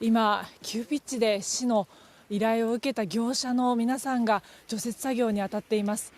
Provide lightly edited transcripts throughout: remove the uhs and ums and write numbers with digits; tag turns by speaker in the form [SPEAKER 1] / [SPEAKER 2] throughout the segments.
[SPEAKER 1] 今急ピッチで市の依頼を受けた業者の皆さんが除雪作業に当たっています。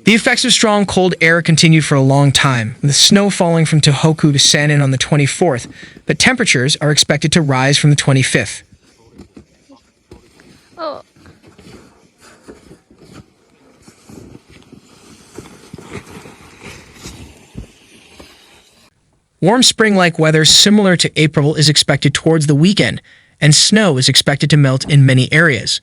[SPEAKER 2] The effects of strong cold air continue for a long time, with snow falling from Tohoku to Sanin on the 24th, but temperatures are expected to rise from the 25th. Warm spring-like weather similar to April is expected towards the weekend, and snow is expected to melt in many areas.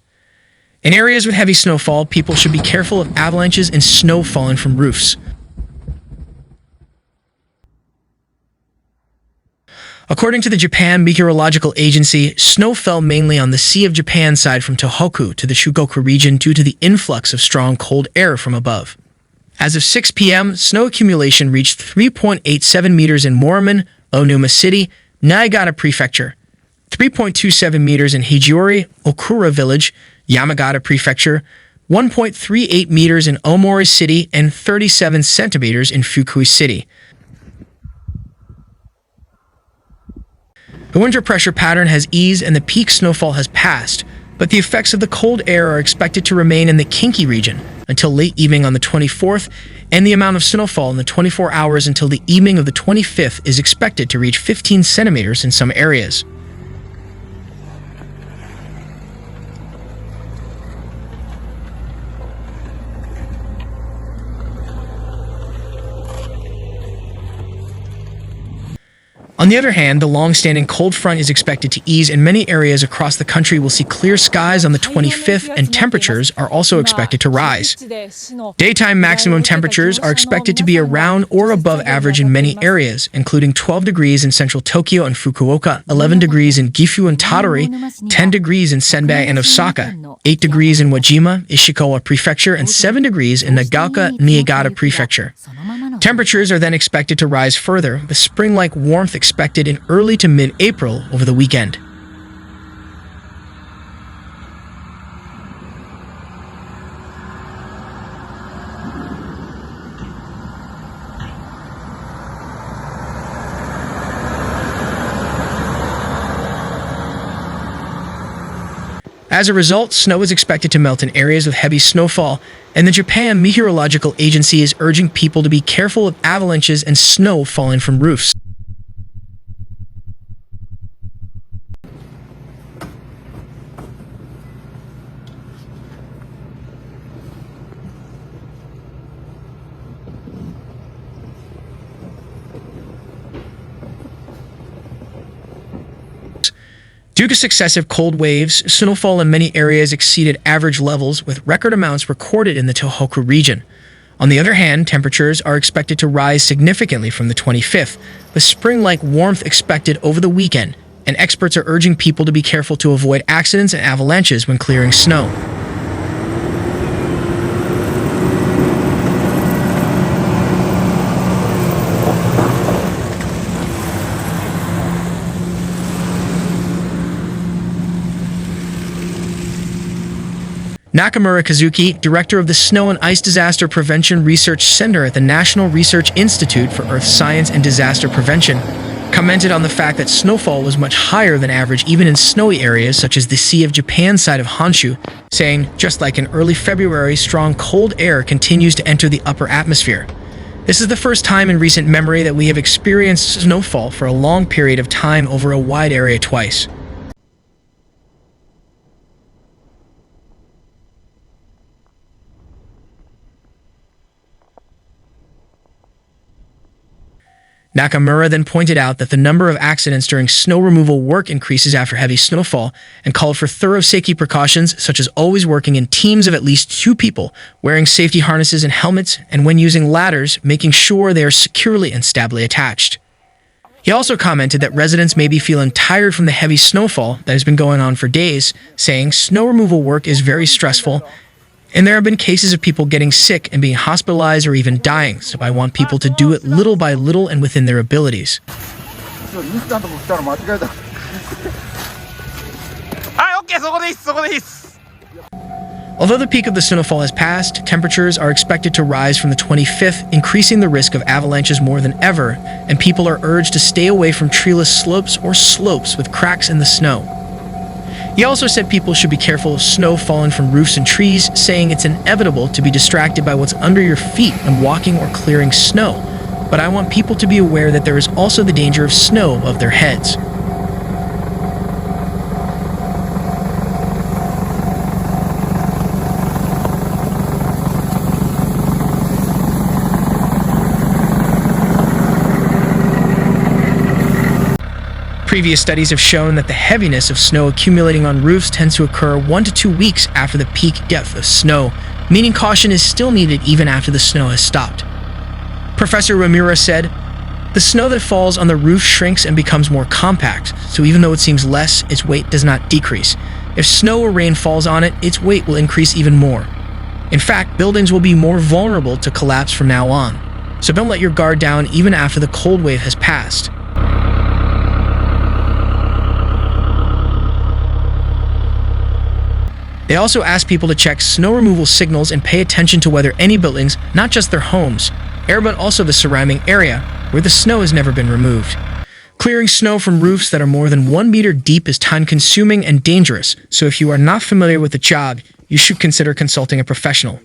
[SPEAKER 2] In areas with heavy snowfall, people should be careful of avalanches and snow falling from roofs. According to the Japan Meteorological Agency, snow fell mainly on the Sea of Japan side from Tohoku to the Shugoku region due to the influx of strong cold air from above. As of 6 p.m., snow accumulation reached 3.87 meters in Morimon, Uonuma City, Niigata Prefecture, 3.27 meters in Hijiori, Okura Village, Yamagata Prefecture, 1.38 meters in Aomori City, and 37 centimeters in Fukui City. The winter pressure pattern has eased and the peak snowfall has passed, but the effects of the cold air are expected to remain in the Kinki region until late evening on the 24th, and the amount of snowfall in the 24 hours until the evening of the 25th is expected to reach 15 centimeters in some areas. On the other hand, the long-standing cold front is expected to ease and many areas across the country will see clear skies on the 25th and temperatures are also expected to rise. Daytime maximum temperatures are expected to be around or above average in many areas, including 12 degrees in central Tokyo and Fukuoka, 11 degrees in Gifu and Tottori, 10 degrees in Senbei and Osaka, 8 degrees in Wajima, Ishikawa Prefecture, and 7 degrees in Nagaoka, Niigata Prefecture. Temperatures are then expected to rise further, with spring-like warmth expected in early to mid-April over the weekend. As a result, snow is expected to melt in areas with heavy snowfall, and the Japan Meteorological Agency is urging people to be careful of avalanches and snow falling from roofs. Due to successive cold waves, snowfall in many areas exceeded average levels, with record amounts recorded in the Tohoku region. On the other hand, temperatures are expected to rise significantly from the 25th, with spring-like warmth expected over the weekend, and experts are urging people to be careful to avoid accidents and avalanches when clearing snow. Nakamura Kazuki, director of the Snow and Ice Disaster Prevention Research Center at the National Research Institute for Earth Science and Disaster Prevention, commented on the fact that snowfall was much higher than average even in snowy areas such as the Sea of Japan side of Honshu, saying, just like in early February, strong cold air continues to enter the upper atmosphere. This is the first time in recent memory that we have experienced snowfall for a long period of time over a wide area twice. Nakamura then pointed out that the number of accidents during snow removal work increases after heavy snowfall and called for thorough safety precautions such as always working in teams of at least 2 people, wearing safety harnesses and helmets, and when using ladders, making sure they are securely and stably attached. He also commented that residents may be feeling tired from the heavy snowfall that has been going on for days, saying snow removal work is very stressful, and there have been cases of people getting sick and being hospitalized or even dying, so I want people to do it little by little and within their abilities. Although the peak of the snowfall has passed, temperatures are expected to rise from the 25th, increasing the risk of avalanches more than ever, and people are urged to stay away from treeless slopes or slopes with cracks in the snow. He also said people should be careful of snow falling from roofs and trees, saying it's inevitable to be distracted by what's under your feet when walking or clearing snow. But I want people to be aware that there is also the danger of snow above their heads. Previous studies have shown that the heaviness of snow accumulating on roofs tends to occur 1 to 2 weeks after the peak depth of snow, meaning caution is still needed even after the snow has stopped. Professor Ramura said, "The snow that falls on the roof shrinks and becomes more compact, so even though it seems less, its weight does not decrease. If snow or rain falls on it, its weight will increase even more. In fact, buildings will be more vulnerable to collapse from now on. So don't let your guard down even after the cold wave has passed." They also asked people to check snow removal signals and pay attention to whether any buildings, not just their homes, but also the surrounding area, where the snow has never been removed. Clearing snow from roofs that are more than 1 meter deep is time-consuming and dangerous, so if you are not familiar with the job, you should consider consulting a professional.